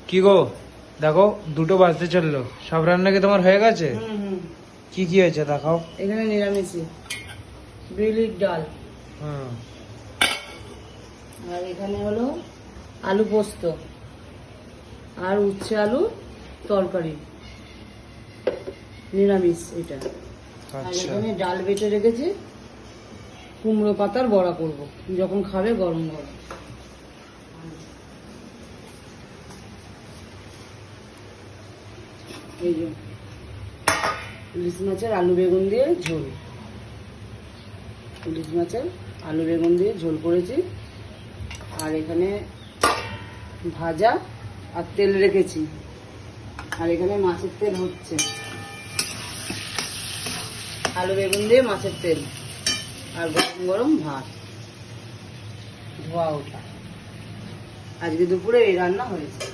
কি গো, দেখো 2টো বাজতে চললো, সব রান্না কি তোমার হয়ে গেছে? কি কি হয়েছে দেখাও। এখানে নিরামিষই বিউলির ডাল, আর এখানে হলো আলু পোস্ত আর উচ্ছে আলু তরকারি, নিরামিষ এটা। আর আচ্ছা, এখানে ডাল বেটে রেখেছি, কুমড়ো পাতার বড়া করব যখন খাবে গরম গরম। এই যে ইলিশ মাছের আলু বেগুন দিয়ে ঝোল, ইলিশ মাছের আলু বেগুন দিয়ে ঝোল করেছি। আর এখানে ভাজা আর তেল রেখেছি, আর এখানে মাছের তেল হচ্ছে, আলু বেগুন দিয়ে মাছের তেল আর গরম গরম ভাত ধোয়া ওঠা। আজকে দুপুরে এই রান্না হয়েছে।